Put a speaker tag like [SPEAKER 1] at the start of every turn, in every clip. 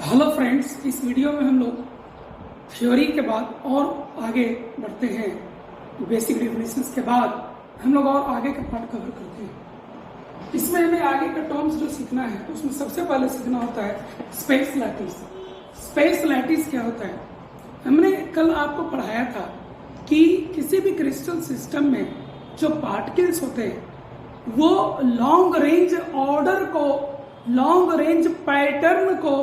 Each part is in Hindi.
[SPEAKER 1] हेलो फ्रेंड्स, इस वीडियो में हम लोग थ्योरी के बाद और आगे बढ़ते हैं। बेसिक डेफिनेशंस के बाद हम लोग और आगे का पार्ट कवर करते हैं। इसमें हमें आगे का टर्म्स जो सीखना है उसमें सबसे पहले सीखना होता है स्पेस लैटिस। स्पेस लैटिस क्या होता है? हमने कल आपको पढ़ाया था कि किसी भी क्रिस्टल सिस्टम में जो पार्टिकल्स होते हैं वो लॉन्ग रेंज ऑर्डर को, लॉन्ग रेंज पैटर्न को,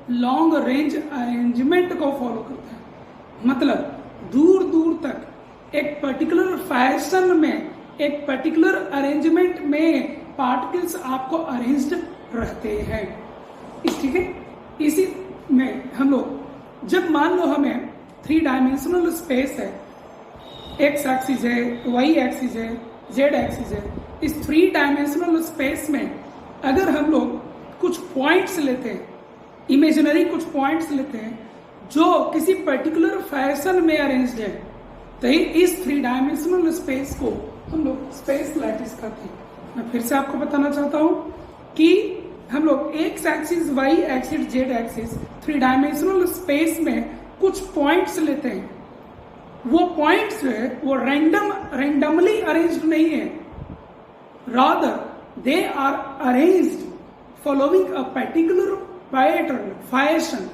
[SPEAKER 1] लॉन्ग रेंज अरेंजमेंट को फॉलो करता है। मतलब दूर दूर तक एक पर्टिकुलर फैशन में, एक पर्टिकुलर अरेंजमेंट में पार्टिकल्स आपको अरेंज्ड रहते हैं। ठीक है, इसी में हम लोग जब मान लो हमें 3 डायमेंशनल स्पेस है, एक्स एक्सिस है, वाई एक्सिस है, जेड एक्सिस है, इस 3 डायमेंशनल स्पेस में अगर हम लोग कुछ पॉइंट्स लेते हैं, इमेजिनरी कुछ पॉइंट्स लेते हैं जो किसी पर्टिकुलर फैशन में अरेंज्ड है, तो इस 3 डायमेंशनल स्पेस को हम लोग स्पेस लैटिस कहते हैं। मैं फिर से आपको बताना चाहता हूं कि हम लोग X axis, Y axis, Z axis 3 dimensional space में कुछ पॉइंट्स लेते हैं। वो पॉइंट्स जो है वो रैंडमली अरेंज्ड नहीं है, rather they are arranged following a particular pattern, fashion.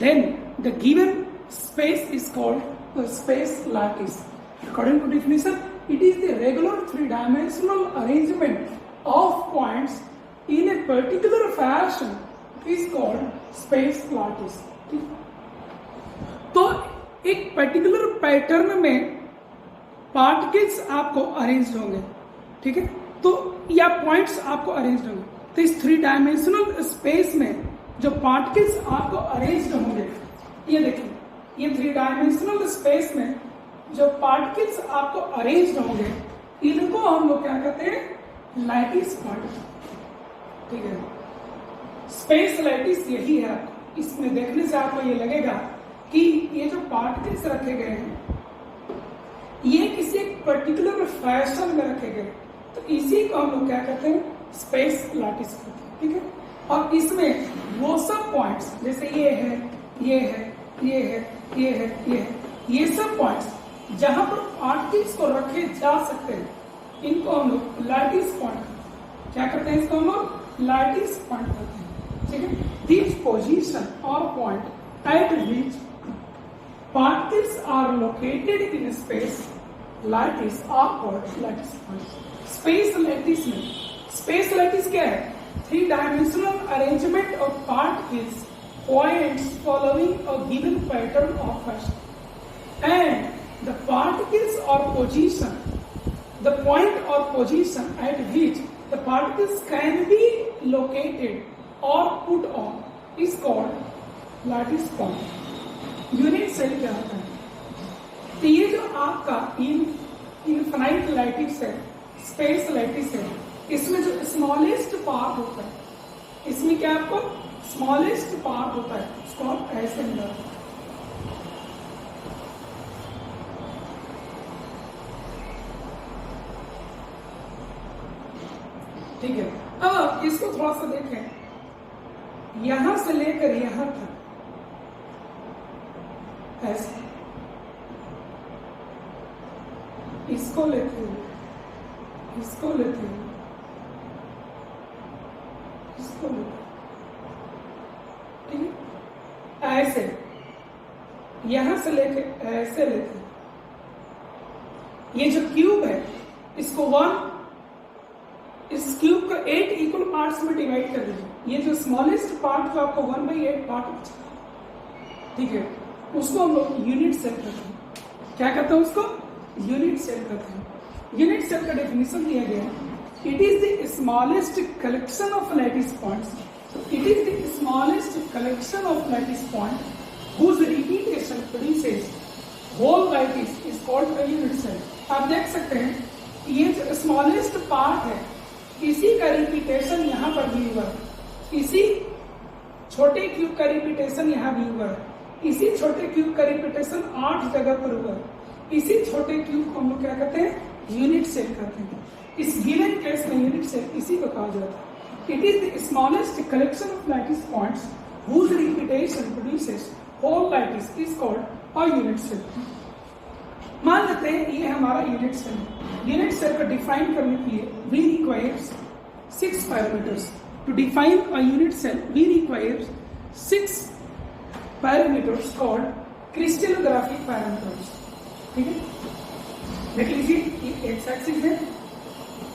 [SPEAKER 1] Then the given space is called the space lattice. According to definition, it is the regular 3-dimensional arrangement of points in a particular fashion is called space lattice. तो एक पर्टिकुलर पैटर्न में पार्टिकल्स आपको अरेंज होंगे, ठीक है, तो या पॉइंट्स आपको अरेंज होंगे। तो इस 3 डायमेंशनल स्पेस में जो पार्टिकल्स आपको अरेंज होंगे, ये देखिए, ये 3 डायमेंशनल स्पेस में जो पार्टिकल्स आपको अरेंज होंगे इनको हम लोग क्या कहते हैं? Lattice particle. ठीक है, स्पेस लैटिस यही है। इसमें देखने से आपको ये लगेगा कि ये जो पार्टिकल्स रखे गए हैं ये किसी एक पर्टिकुलर फैशन में रखे गए, तो इसी को हम लोग क्या कहते हैं? स्पेस लैटिस कहते हैं। ठीक है, और इसमें वो सब पॉइंट्स जैसे ये है, ये है, ये है, ये है, ये है, ये सब पॉइंट्स जहां पर पार्टिकल्स को रखे जा सकते हैं इनको हम लोग लैटिस पॉइंट कहते हैं। क्या करते हैं? इसको हम लोग लैटिस पॉइंट कहते हैं। ठीक है, दिस पोजीशन और point at which particles are located in space lattice are called lattice point. Space lattice में स्पेस लैटिस क्या है? 3 dimensional arrangement of particles points following a given pattern of fashion and the particles और पोजीशन, द पॉइंट और position at which the particles can be located और put on is called lattice point. Unit cell क्या होता है? तो ये जो आपका इनफाइनाइट लैटिस है, स्पेस लैटिस है, इसमें जो स्मॉलेस्ट पार्ट होता है, इसमें क्या आपको स्मॉलेस्ट पार्ट होता है, उसको आप ऐसे मिला। ठीक है, अब इसको थोड़ा सा देखें, यहां से लेकर यहां तक ऐसे, इसको लेते हैं, इसको लेते हैं, इसको लेते हैं, ठीक है, ऐसे यहां से लेके ऐसे लेते हैं। ये जो क्यूब है इसको 1, इस क्यूब को 8 इक्वल पार्ट्स में डिवाइड कर दीजिए। ये जो स्मॉलेस्ट पार्ट जो आपको 1/8 पार्ट बचता है, ठीक है, उसको हम लोग यूनिट सेल कहते हैं। क्या कहते हैं उसको? यूनिट सेल कहते हैं। यूनिट सेल का डेफिनेशन दिया गया है, it is the smallest collection of lattice points. It is the smallest collection of lattice point whose repetition produces whole lattice is called a unit cell. आप देख सकते हैं ये जो स्मॉलेस्ट पार्ट है इसी का रिपीटेशन यहाँ पर भी हुआ है, इसी छोटे क्यूब का रिपीटेशन यहाँ भी हुआ है, इसी छोटे क्यूब का रिपीटेशन 8 जगह पर हुआ है। इसी छोटे क्यूब को हम लोग क्या कहते हैं? यूनिट सेल कहते हैं। इस गिवन केस में यूनिट सेल इसी को कहा जाता है। It is the smallest collection of lattice points whose repetition produces whole lattice is called a unit cell. मान लेते हैं ये हमारा यूनिट सेल है। यूनिट सेल को डिफाइन करने के लिए we requires 6 parameters. To define a unit cell we requires 6 parameters called crystallographic parameters. ठीक है, देख लीजिए, ये एक्स एक्सिस है,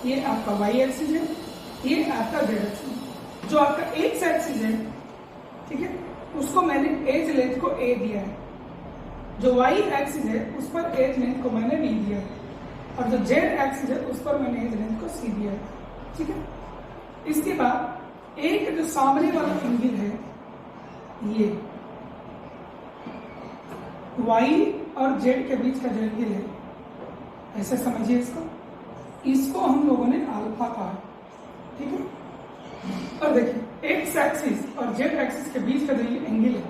[SPEAKER 1] ये आपका वाई एक्सिस है, ये आपका जेड एक्सिस है। जो आपका एक्स एक्सिस है, ठीक है, उसको मैंने एज लेंथ को ए दिया है। जो वाई एक्सिस है उस पर एज लेंथ को मैंने बी दिया है, और जो जेड एक्सिस है उस पर मैंने एज लेंथ को सी दिया है। ठीक है, इसके बाद एक जो सामने वाला एंगल है, ये वाई और जेड के बीच का जो एंगल है, ऐसे समझिए इसको हम लोगों ने अल्फा कहा। ठीक है, और देखिए एक्स एक्सिस और जेड एक्सिस के बीच का जो ये एंगल है,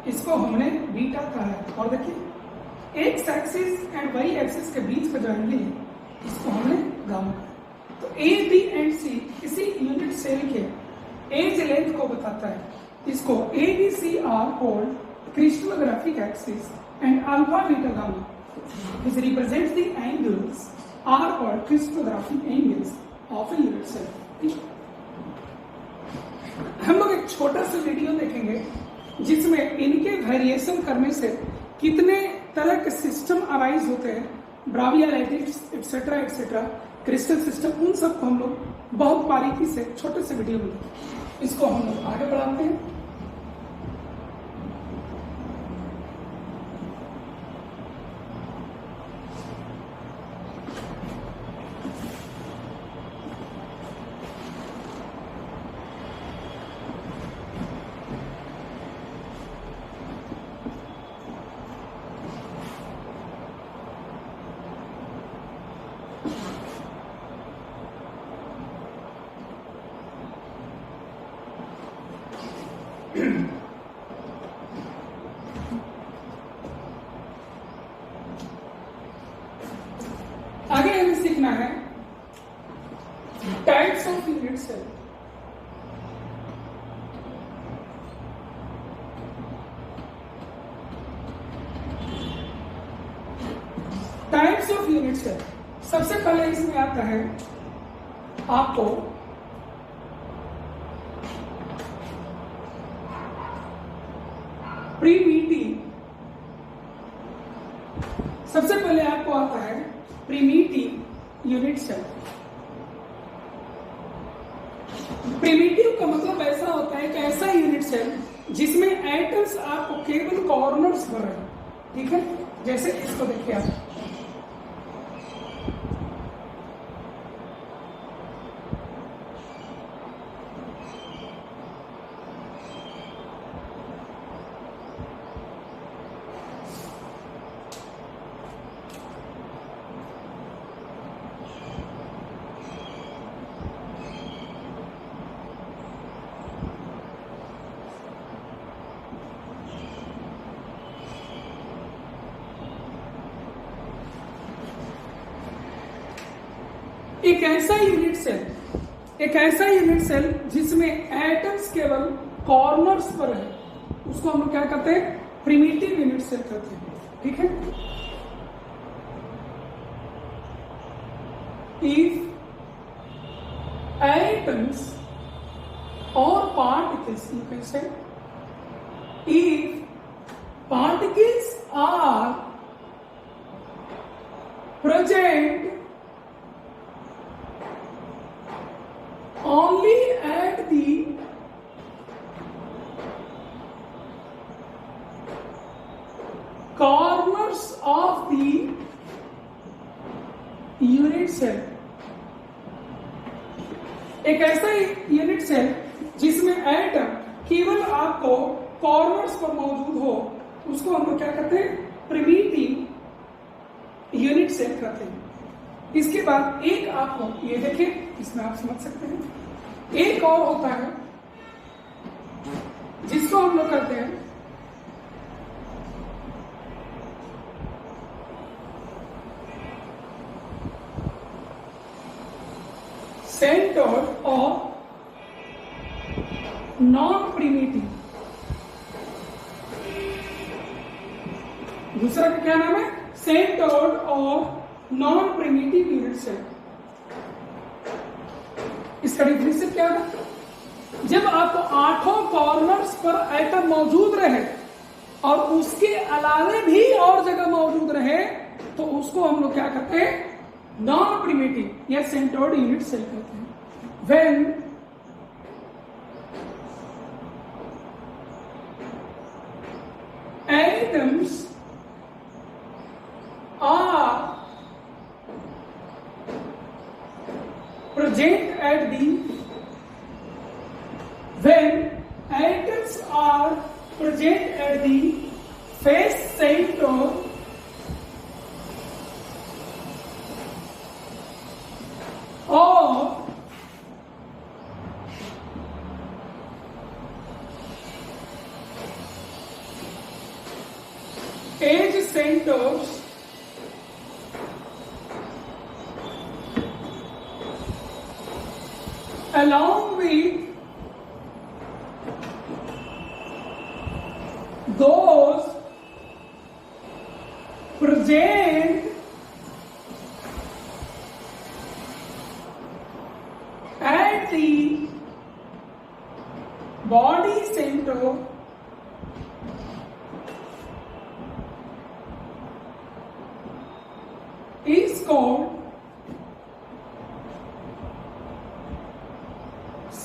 [SPEAKER 1] इसको हमने बीटा कहा है। और देखिए X axis and Y axis के बीच का जो एंगल है, इसको हमने गामा कहा है। तो ए बी एंड सी किसी यूनिट सेल के एज लेंथ को बताता है। इसको A B C are called crystallographic axis and alpha beta gamma which represents the angles are called crystallographic angles of a unit cell। हम लोग एक छोटा सा वीडियो देखेंगे जिसमें इनके वेरिएशन करने से कितने तरह के सिस्टम अराइज होते हैं, Bravia lattice etcetera etcetera, crystal system, उन सब को हम लोग बहुत बारीकी से छोटे से वीडियो में देखेंगे। इसको हम लोग आगे बढ़ाते हैं। आगे हमें सीखना है types of unit cell. Types of unit cell, सबसे पहले इसमें आता है आपको प्रीमिटिव। सबसे पहले आपको आता है प्रीमिटिव यूनिट सेल। प्रीमिटिव का मतलब ऐसा होता है कि ऐसा यूनिट सेल जिसमें एटम्स आपको केवल कॉर्नर्स पर है। ठीक है, जैसे इसको देखिए आप, एक ऐसा यूनिट सेल जिसमें एटम्स केवल कॉर्नर्स पर है, उसको हम लोग क्या कहते हैं? प्रिमिटिव यूनिट सेल कहते हैं। ठीक है, इफ एटम्स और particles, you can say if particles are present only at the corners of the unit cell। एक ऐसा यूनिट सेल जिसमें एटम केवल आपको कॉर्नर्स पर मौजूद हो, उसको हम लोग क्या कहते हैं? प्रिमिटिव यूनिट सेल कहते हैं। इसके बाद एक आपको ये देखिए, इसमें आप समझ सकते हैं, एक और होता है जिसको हम लोग कहते हैं सेंटर और नॉन प्रिमिटिव। दूसरा का क्या नाम है? सेंटर्ड और नॉन प्रिमिटिव यूनिट सेल। इसका डिफिनेशन क्या है? जब आपको आठों कॉर्नर्स पर एटम मौजूद रहे और उसके अलावे भी और जगह मौजूद रहे तो उसको हम लोग क्या करते हैं? नॉन प्रिमिटिव या सेंटर्ड यूनिट सेल कहते हैं। When atoms are present at the face center or edge centers along with those present at the body center is called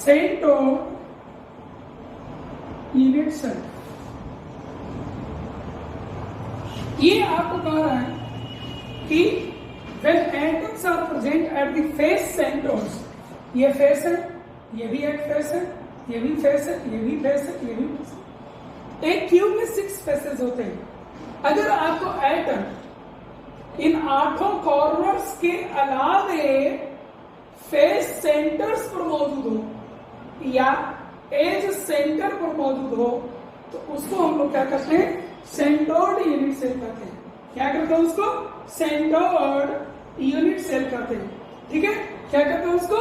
[SPEAKER 1] central unit cell। ये आपको कह रहा है कि when atoms are present at the face centers, ये फेस है, ये भी एक फेस है, ये भी फेस है, ये भी फेस है, ये भी फेस है। एक क्यूब में 6 फेसेस होते हैं। अगर आपको एटम इन 8 कॉर्नर्स के अलावे फेस सेंटर्स पर मौजूद हो या एज सेंटर पर मौजूद हो तो उसको हम लोग क्या कहते हैं? सेंटर्ड यूनिट सेल कहते हैं। क्या कहते हैं उसको? सेंटर्ड यूनिट सेल कहते हैं। ठीक है, क्या कहते हैं उसको?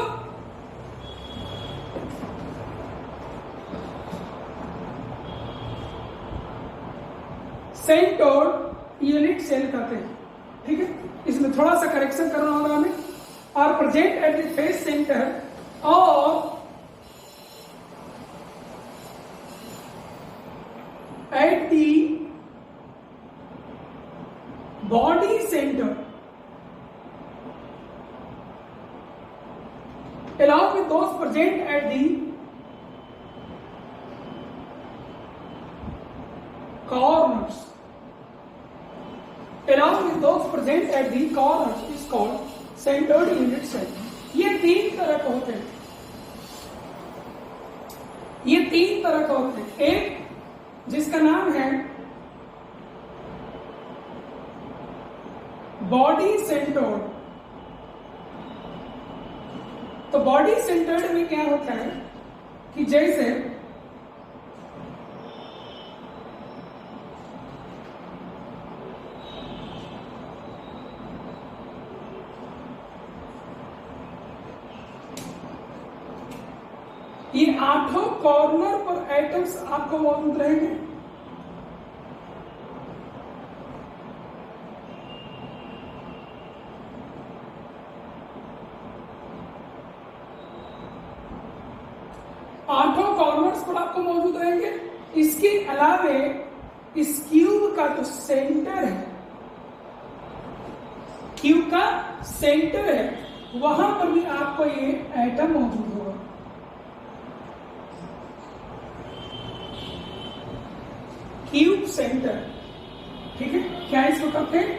[SPEAKER 1] सेंटर्ड यूनिट सेल कहते हैं। ठीक है, इसमें थोड़ा सा करेक्शन करना होगा हमें। Are present at the face centre और at the body center along with those present at the corners is called centered unit cell। ये 3 तरह के होते हैं। ये 3 तरह के होते हैं। एक जिसका नाम है बॉडी सेंटर्ड। तो बॉडी सेंटर्ड में क्या होता है कि जैसे ये 8 कॉर्नर पर एटम्स आपको मौजूद रहेंगे। आठों कॉर्नर्स पर आपको मौजूद रहेंगे। इसके अलावे इस क्यूब का जो सेंटर है, क्यूब का सेंटर है, वहां पर भी आपको ये एटम मौजूद होगा। Cube centre. ठीक है, क्या इसको कहते हैं?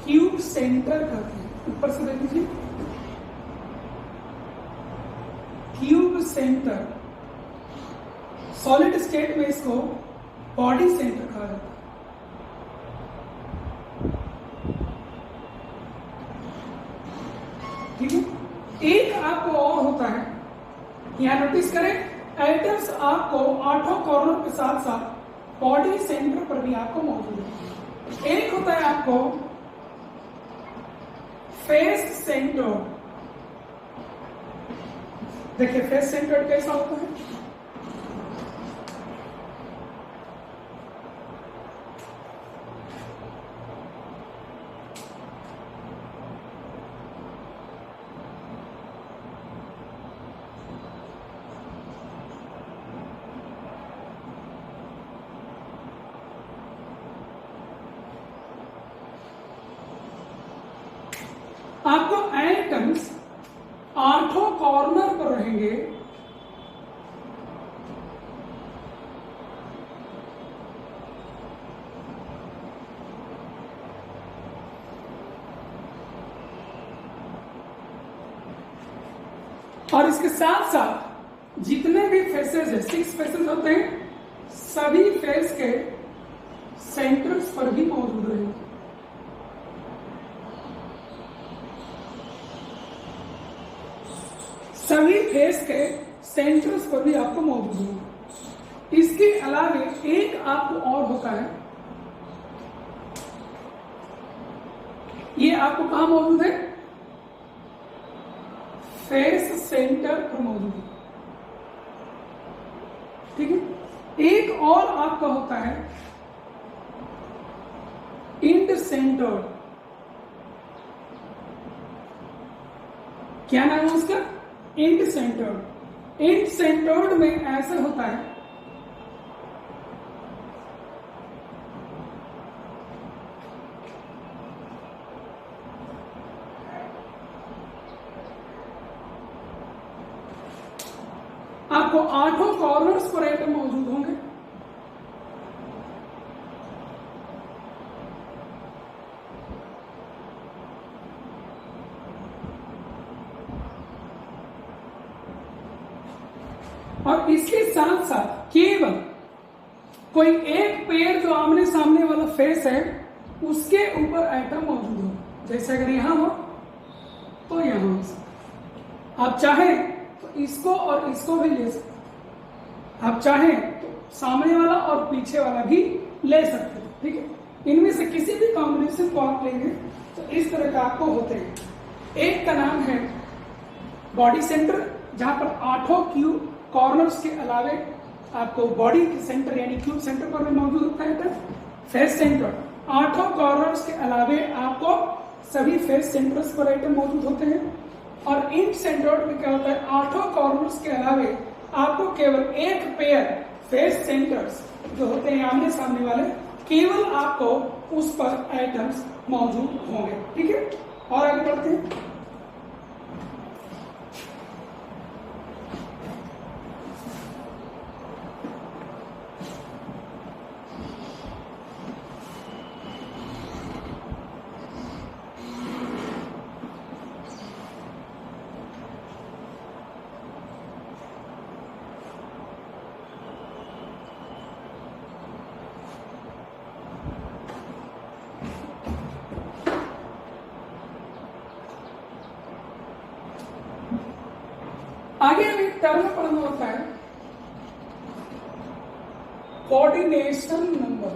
[SPEAKER 1] क्यूब सेंटर कहते हैं। ऊपर से देख लीजिए, क्यूब सेंटर। सॉलिड स्टेट में इसको बॉडी सेंटर कहा जाता है। ठीक है, एक आपको और होता है, यहां नोटिस करें, एटम्स आपको 8 कॉर्नर के साथ साथ बॉडी सेंटर पर भी आपको मौजूद है। एक होता है आपको फेस सेंटर। देखिए फेस सेंटर कैसा होता है? आपको एटम्स आठों कॉर्नर पर रहेंगे, और इसके साथ साथ जितने भी फेसेस है, 6 फेसेस होते हैं, सभी फेस के सेंटर्स पर भी मौजूद रहेंगे। सभी फेस के सेंटर्स पर भी आपको मौजूद होंगे। इसके अलावा एक आपको और होता है, ये आपको कहां मौजूद है? फेस सेंटर पर मौजूद है, ठीक है। एक और आपका होता है इंड सेंटर्ड। क्या नाम है उसका? End centred. इंड सेंटर्ड में ऐसा होता है आपको आठों कॉर्नर्स पर एटम मौजूद होंगे, और इसके साथ साथ केवल कोई एक पेयर जो आमने सामने वाला फेस है उसके ऊपर एटम मौजूद हो। जैसे अगर यहां हो तो यहां हो सकता, आप चाहें तो इसको और इसको भी ले सकते, आप चाहें तो सामने वाला और पीछे वाला भी ले सकते हैं, ठीक है। इनमें से किसी भी कॉम्बिनेशन को आप लेंगे तो इस तरह का आपको होते हैं। एक का नाम है बॉडी सेंटर, जहां पर आठों क्यूब कॉर्नर्स के अलावे आपको बॉडी के सेंटर यानी क्यूब सेंटर पर भी मौजूद होता है। फेस सेंटर, आठों कॉर्नर्स के अलावे आपको सभी फेस सेंटर्स पर आइटम मौजूद होते हैं। और इंड सेंटर्ड में क्या होता है? आठों कॉर्नर्स के अलावे आपको केवल एक पेयर फेस सेंटर्स जो होते हैं आमने सामने वाले, केवल आपको उस पर आइटम्स मौजूद होंगे, ठीक है। और आगे बढ़ते हैं। आगे हमें एक टर्म पढ़ना होता है कोऑर्डिनेशन नंबर।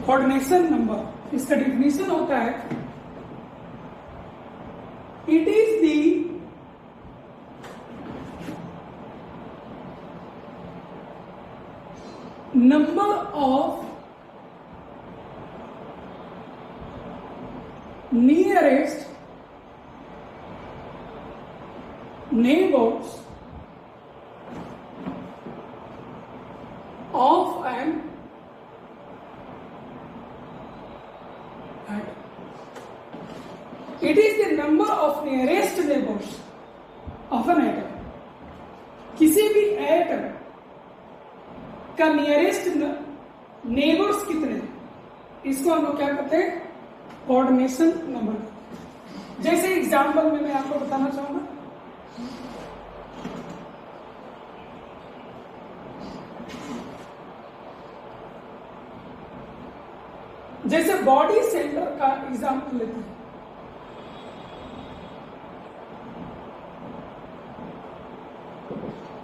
[SPEAKER 1] कोऑर्डिनेशन नंबर, इसका डिफिनेशन होता है it is the number of nearest neighbors of an atom. It is the number of nearest neighbors of an atom. किसी भी एटम का नियरेस्ट नेबर्स कितने, इसको हम लोग क्या कहते हैं? Coordination number. जैसे एग्जांपल में मैं आपको बताना चाहूंगा, जैसे बॉडी सेंटर का एग्जांपल लेते हैं।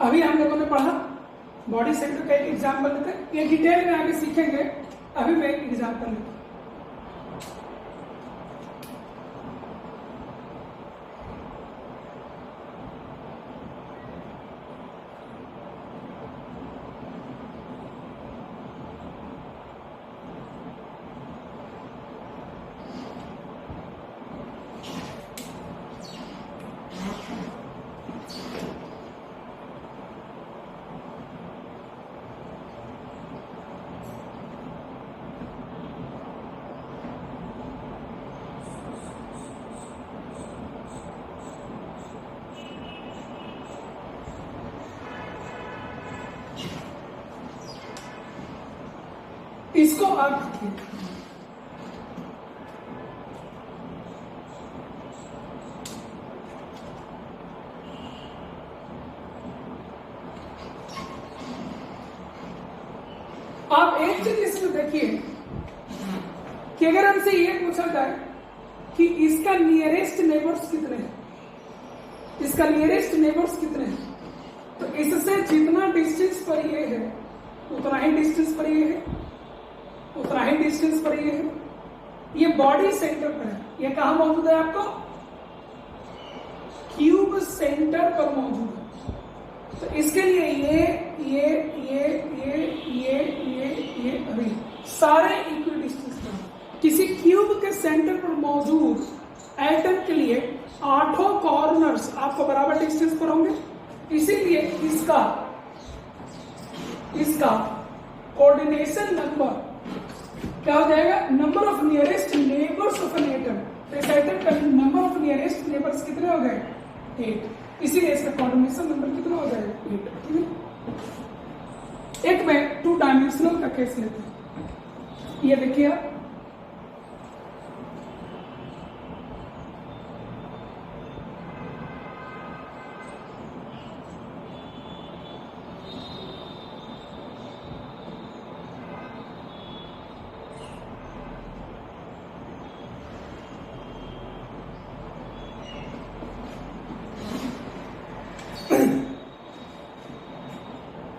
[SPEAKER 1] अभी हम लोगों ने पढ़ा बॉडी सेंटर का एक एग्जांपल लेते हैं, ये डिटेल में आगे सीखेंगे। अभी मैं एक एग्जांपल लेता हूं। इसको आप देखिए, आप एक चीज इसमें देखिए कि अगर हमसे ये पूछा जाए कि इसका नियरेस्ट नेबर्स कितने हैं, इसका नियरेस्ट नेबर्स कितने हैं, तो इससे जितना डिस्टेंस पर ये है उतना ही डिस्टेंस पर ये है, उतना ही डिस्टेंस पर ये है। ये बॉडी सेंटर पर है, ये कहां मौजूद है आपको, क्यूब सेंटर पर मौजूद है। तो इसके लिए ये अभी सारे इक्वल डिस्टेंस पर, किसी क्यूब के सेंटर पर मौजूद एटम के लिए 8 कॉर्नर्स आपको बराबर डिस्टेंस पर होंगे। इसीलिए इसका कोऑर्डिनेशन नंबर क्या हो जाएगा, number of nearest neighbours of an atom. तो इस एटम का नंबर ऑफ नियरेस्ट नेबर्स कितने हो गए, 8। इसीलिए इसका कोऑर्डिनेशन नंबर कितना हो जाएगा, 8। ठीक है। एक मैं 2 डायमेंशनल का केस लेते हैं। ये देखिए आप,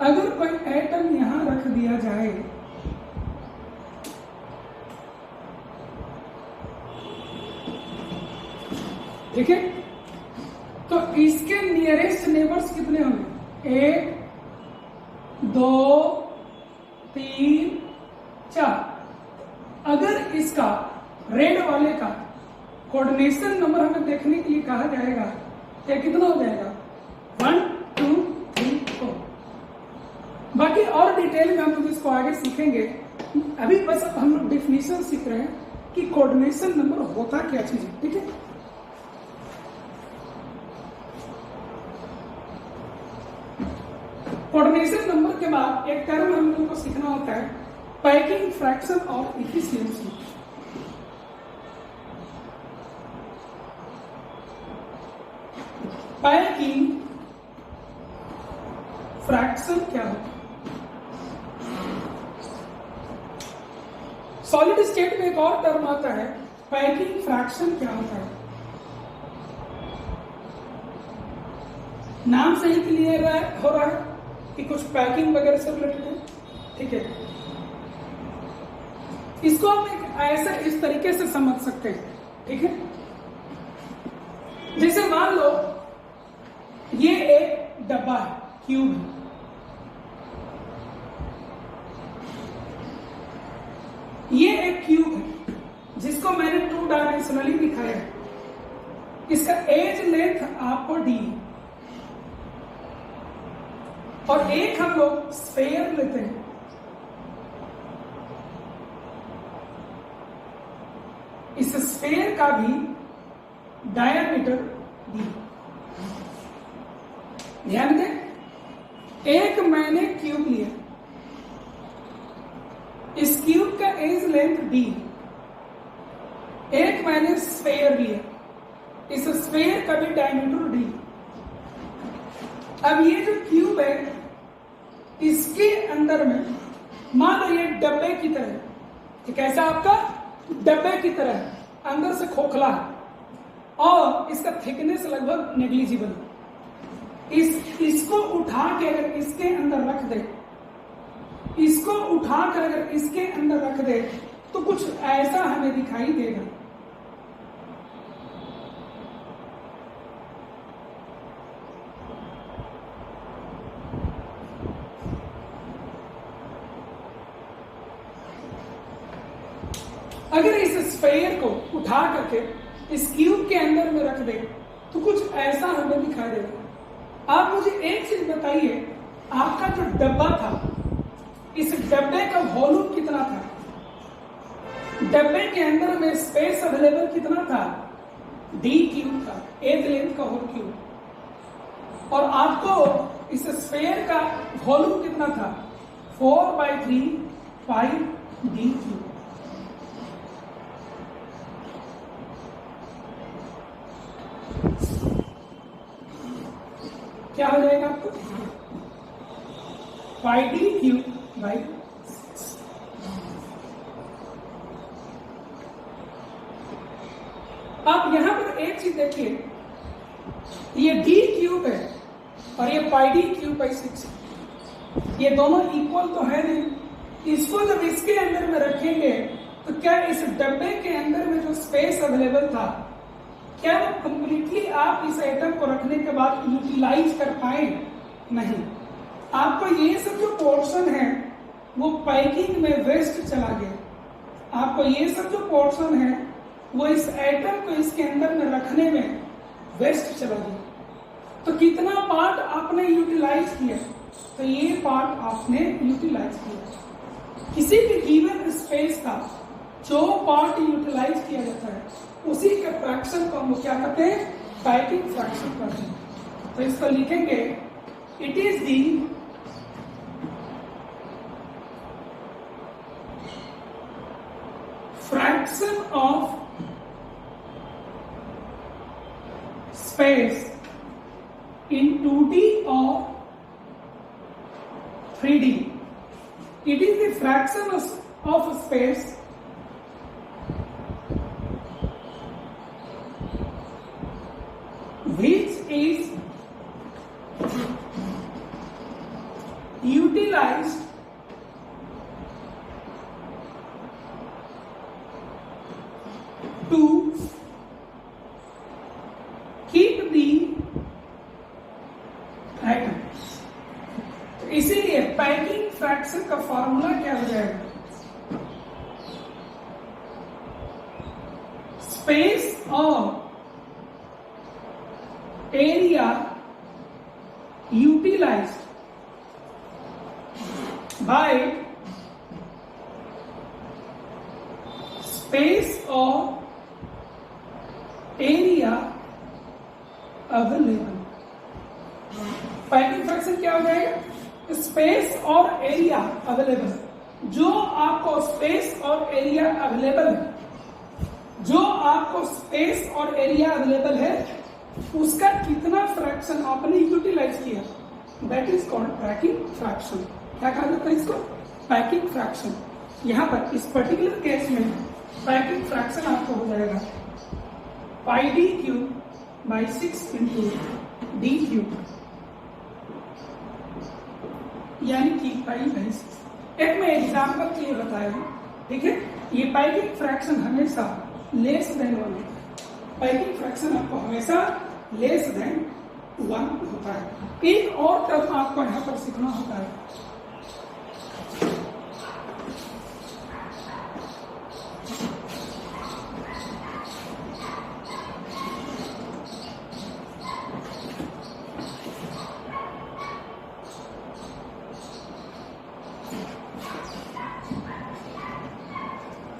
[SPEAKER 1] अगर कोई एटम यहां रख दिया जाए, ठीक है, तो इसके नियरेस्ट नेबर्स कितने होंगे, 1 2 3 4। अगर इसका रेड वाले का कोऑर्डिनेशन नंबर हमें देखने के लिए कहा जाएगा तो कितना हो जाएगा, 1 2 3 4। बाकी और डिटेल में हम लोग इसको आगे सीखेंगे। अभी बस हम लोग डिफिनीशन सीख रहे हैं कि कोऑर्डिनेशन नंबर होता क्या चीज है। ठीक है, कोऑर्डिनेशन नंबर के बाद एक टर्म हम लोग को सीखना होता है, पैकिंग फ्रैक्शन और इफिशियंसी। पैकिंग फ्रैक्शन क्या होता है, सॉलिड स्टेट में एक और टर्म आता है, पैकिंग फ्रैक्शन क्या होता है। नाम से ही क्लियर हो रहा है कि कुछ पैकिंग वगैरह से रिलेटेड है। ठीक है, इसको हम एक ऐसा इस तरीके से समझ सकते हैं। ठीक है, जैसे मान लो ये एक डब्बा है, क्यूब है, ये एक क्यूब है जिसको मैंने 2 डायमेंशनली दिखाया है। इसका एज लेंथ आपको डी, और एक हम लोग स्फेयर लेते हैं, इस स्फेयर का भी डायमीटर डी। ध्यान दें, एक मैंने क्यूब लिया, इस क्यूब का एज लेंथ डी, एक मैंने स्फेयर लिया, इस स्फेयर का भी डायमीटर डी। अब ये जो क्यूब है इसके अंदर में मान लो ये डब्बे की तरह, ये कैसा आपका डब्बे की तरह है, अंदर से खोखला है और इसका थिकनेस लगभग नेग्लिजिबल। इसको उठा के अगर इसके अंदर रख दे, इसको उठाकर अगर इसके अंदर रख दे तो कुछ ऐसा हमें दिखाई देगा। अगर इस स्फेयर को उठा करके इस क्यूब के अंदर में रख दे तो कुछ ऐसा हमें दिखाई देगा। आप मुझे एक चीज बताइए, आपका जो डब्बा था, इस डब्बे का वॉल्यूम कितना था, डब्बे के अंदर में स्पेस अवेलेबल कितना था, डी क्यूब था, एज लेंथ का होल क्यूब। और आपको इस स्फेयर का वॉल्यूम कितना था, 4/3 पाई डी क्यू। क्या हो जाएगा आपको? पाई डी क्यू बाई 6। आप यहां पर एक चीज देखिए, ये डी क्यूब है और ये पाई डी क्यूब बाई 6, ये दोनों इक्वल तो है नहीं। इसको जब इसके अंदर में रखेंगे तो क्या इस डब्बे के अंदर में जो स्पेस अवेलेबल था, क्या वो कंप्लीटली आप इस आइटम को रखने के बाद यूटिलाइज कर पाए? नहीं। आपको ये सब जो पोर्शन है वो पैकिंग में वेस्ट चला गया। आपको ये सब जो पोर्शन है वो इस आइटम को इसके अंदर में रखने में वेस्ट चला गया। तो कितना पार्ट आपने यूटिलाइज किया? तो ये पार्ट आपने यूटिलाइज किया। किसी भी गिवन स्पेस का जो पार्ट यूटिलाइज किया जाता है उसी के फ्रैक्शन को हम क्या कहते हैं? पैकिंग फ्रैक्शन कहते हैं। तो इसको लिखेंगे, it is the fraction of space in 2D or 3D. It is the fraction of space which is utilized to keep the item. तो इसीलिए पैकिंग फ्रैक्शन का फॉर्मूला क्या हो जाएगा? स्पेस और एरिया यूटिलाइज्ड बाय स्पेस और एरिया अवेलेबल। पैकिंग फ्रैक्शन क्या हो जाएगा? स्पेस और एरिया अवेलेबल। जो आपको स्पेस और एरिया अवेलेबल है, जो आपको स्पेस और एरिया अवेलेबल है, उसका कितना फ्रैक्शन आपने यूटिलाइज किया, that is called packing fraction. क्या कहा जाता है इसको? Packing fraction. यहां पर इस पर्टिकुलर केस में पैकिंग फ्रैक्शन आपको हो जाएगा pi d cube by 6 into d cube, यानी कि पाई बाई 6। एक मैं एग्जाम्पल के लिए बताया हूं, ठीक है? ये पैकिंग फ्रैक्शन हमेशा लेस देन 1 होता है। पैकिंग फ्रैक्शन आपको हमेशा लेस देन 1 होता है। एक और टर्म आपको यहां पर सीखना होता है,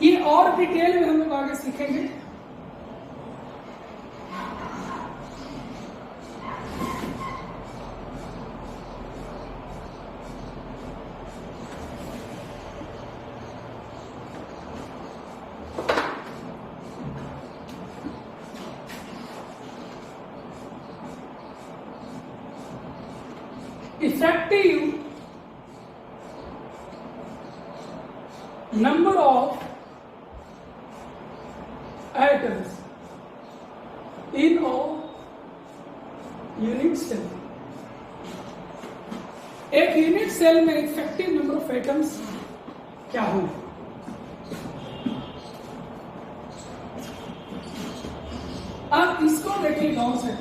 [SPEAKER 1] ये और डिटेल में हम लोग आगे सीखेंगे। Effective number of atoms in a unit cell। एक यूनिट सेल में इफेक्टिव नंबर ऑफ एटम्स क्या हो? आप इसको देखिए गौर से।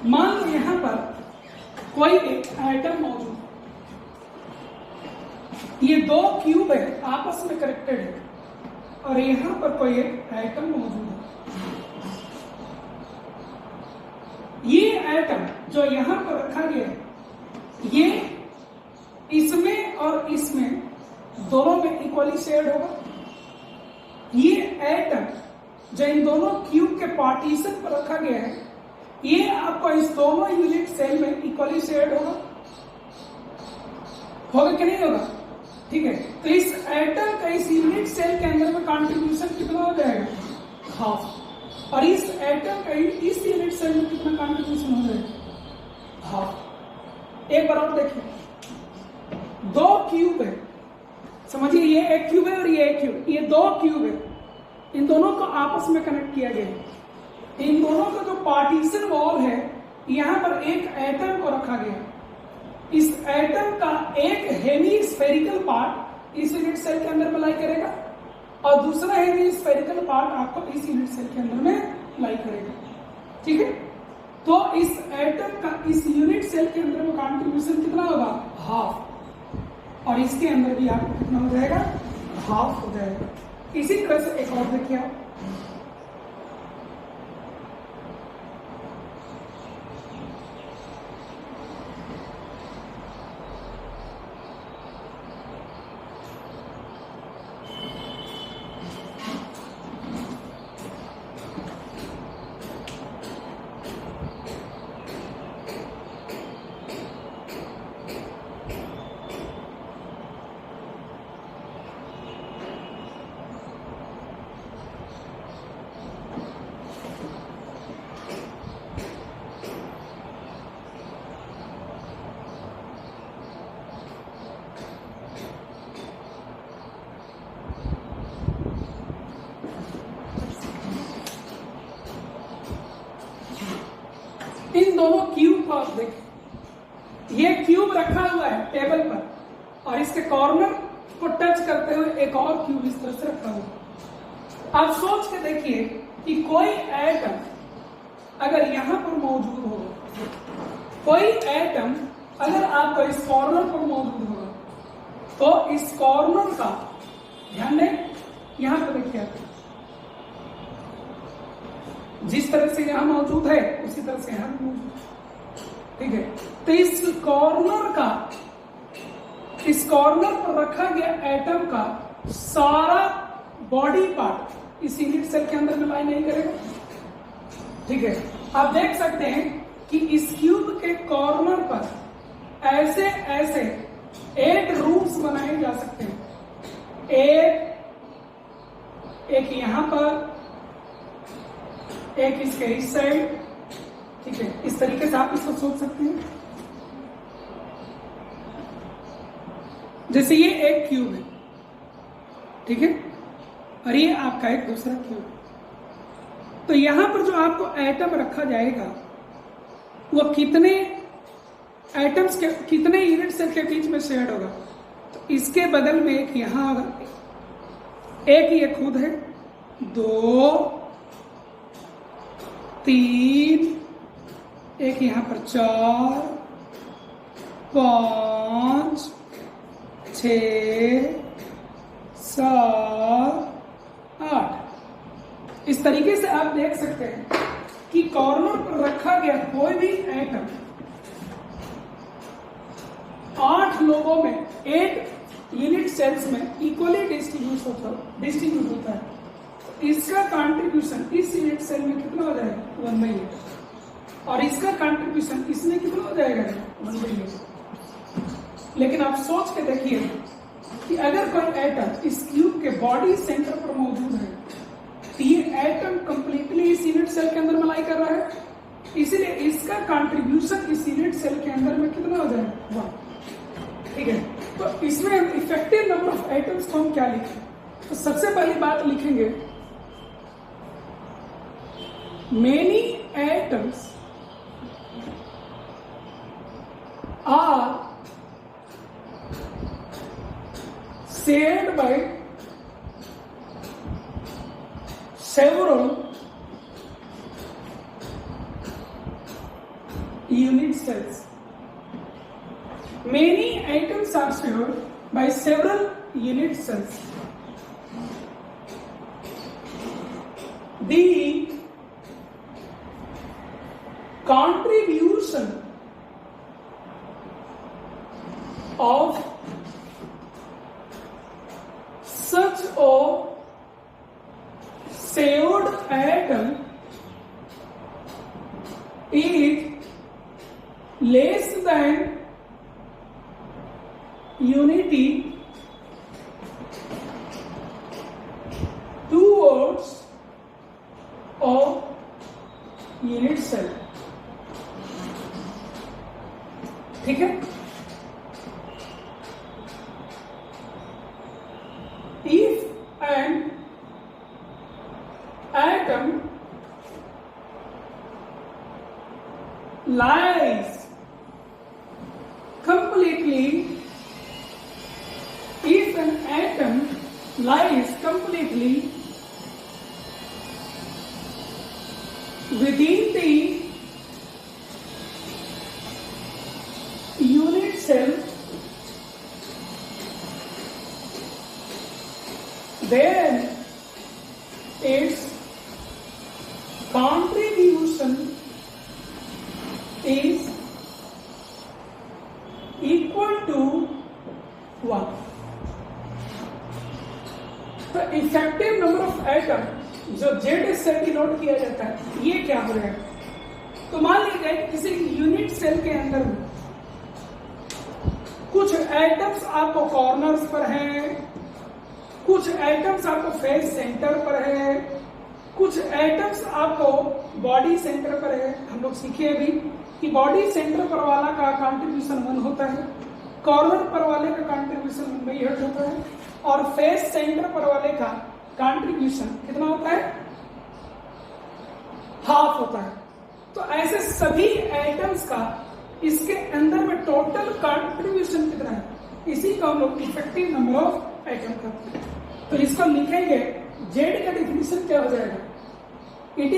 [SPEAKER 1] मान लो यहां पर कोई एक आइटम मौजूद है, ये दो क्यूब है आपस में कनेक्टेड है और यहां पर कोई एक एटम मौजूद है। ये एटम जो यहां पर रखा गया है, ये इसमें और इसमें दोनों में इक्वली शेयर्ड होगा। ये एटम जो इन दोनों क्यूब के पार्टीशन पर रखा गया है, ये आपको इस दोनों यूनिट सेल में इक्वली शेयर्ड होगा कि नहीं होगा? ठीक है, तो इस एटम का इस यूनिट सेल के अंदर में कंट्रीब्यूशन कितना हो जाएगा? हाफ। और इस एटम का इस यूनिट सेल में कितना कंट्रीब्यूशन हो जाएगा? हाफ। एक बार और देखिए, दो क्यूब है, समझिए, ये एक क्यूब है और ये एक क्यूब, ये दो क्यूब है, इन दोनों को आपस में कनेक्ट किया गया है। इन दोनों का जो पार्टीशन वॉल है, यहां पर एक एटम को रखा गया। इस एटम का एक हेमी स्फेरिकल पार्ट इस यूनिट सेल के अंदर में लाई करेगा और दूसरा हेमी स्फेरिकल पार्ट आपको इस यूनिट सेल के अंदर में लाई करेगा। ठीक है, तो इस एटम का इस यूनिट सेल के अंदर में कंट्रीब्यूशन कितना होगा? हाफ। और इसके अंदर भी आपको कितना हो जाएगा? हाफ हो जाएगा। इसी तरह से एक और देखिए आप, इन दोनों क्यूब को आप देखें, ये क्यूब रखा हुआ है टेबल पर और इसके कॉर्नर को टच करते हुए एक और क्यूब इस तरह से रखा हुआ है। आप सोच के देखिए कि कोई एटम अगर यहां पर मौजूद होगा, कोई एटम अगर आपको इस कॉर्नर पर मौजूद होगा, तो इस कॉर्नर का ध्यान दें, यहां पर देखिए, जिस तरह से यहां मौजूद है उसी तरह से यहां मौजूद है। ठीक है, तो इस कॉर्नर पर रखा गया एटम का सारा बॉडी पार्ट इस यूनिट सेल के अंदर में लाई नहीं करेगा। ठीक है, आप देख सकते हैं कि इस क्यूब के कॉर्नर पर ऐसे ऐसे 8 रूम्स बनाए जा सकते हैं। एक यहां पर, एक इसके इस साइड। ठीक है, इस तरीके से आप इसको सोच सकते हैं। जैसे ये एक क्यूब है, ठीक है, और ये आपका एक दूसरा क्यूब। तो यहां पर जो आपको एटम रखा जाएगा वो कितने एटम्स के, कितने यूनिट सेल के बीच में शेयर्ड होगा? तो इसके बगल में एक यहां होगा, एक ये खुद है, 2 3, एक यहां पर 4 5 6 7 8। इस तरीके से आप देख सकते हैं कि कॉर्नर पर रखा गया कोई भी एटम 8 लोगों में 8 यूनिट सेल्स में इक्वली डिस्ट्रीब्यूट होता है। इसका कंट्रीब्यूशन इस यूनिट सेल में कितना हो जाएगा? 1/8। और इसका कंट्रीब्यूशन इसमें कितना हो जाएगा? 1/8। लेकिन आप सोच के देखिए कि अगर कोई एटम इस क्यूब के बॉडी सेंटर पर मौजूद है, तो ये एटम कंप्लीटली इस यूनिट सेल के अंदर मलाई कर रहा है, इसलिए इसका कंट्रीब्यूशन इस यूनिट सेल के अंदर में कितना हो जाएगा? 1। ठीक है, तो इसमें हम इफेक्टिव नंबर ऑफ एटम्स को हम क्या लिखें? तो सबसे पहली बात लिखेंगे, many atoms are shared by several unit cells. Many atoms are shared by several unit cells. The contribution of such a saved atom is less than unity towards a unit cell. ठीक है? If an atom lies completely within the unit cell, then its contribution is equal to 1. तो इफेक्टिव नंबर ऑफ एटम जो जेड सेल की नोट किया जाता है, ये क्या हो रहा है? तो मान लीजिए किसी यूनिट सेल के अंदर में कुछ एटम्स आपको कॉर्नर्स पर हैं, कुछ एटम्स आपको फेस सेंटर पर है, कुछ एटम्स आपको बॉडी सेंटर पर है। हम लोग सीखे अभी कि बॉडी सेंटर पर वाला का कंट्रीब्यूशन 1 होता है, कॉर्नर पर वाले का कंट्रीब्यूशन 1/8 होता है, और फेस सेंटर पर वाले का कंट्रीब्यूशन कितना होता है? हाफ होता है। तो ऐसे सभी एटम्स का इसके अंदर में टोटल कंट्रीब्यूशन कितना है, इसी को हम लोग इफेक्टिव नंबर ऑफ एटम कहते हैं। तो इसको लिखेंगे, जेड का डिफिनेशन क्या हो जाएगा? It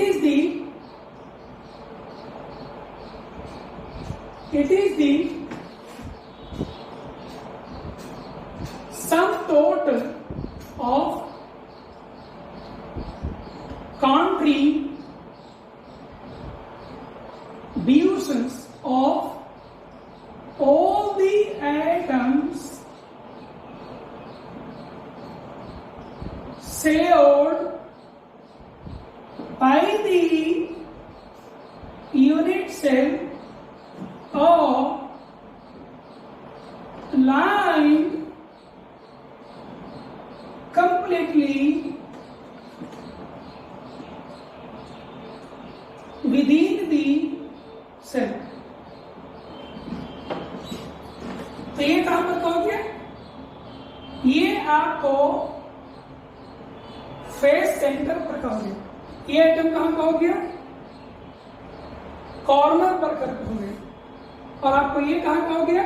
[SPEAKER 1] is the sum total of contributions of all the atoms saved by the unit cell or line completely within the cell. तो ये कहां पर कहो गया? ये आपको फेस सेंटर पर कहोगे। ये आइटम कहां कहोगे? कॉर्नर पर कर कहोगे। और आपको ये कहां कहोगे?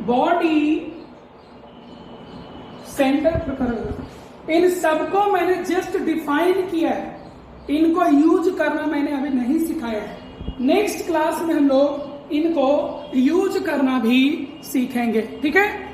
[SPEAKER 1] बॉडी सेंटर पर करोगे। इन सबको मैंने जस्ट डिफाइन किया है, इनको यूज करना मैंने अभी नहीं सिखाया है। नेक्स्ट क्लास में हम लोग इनको यूज करना भी सीखेंगे। ठीक है?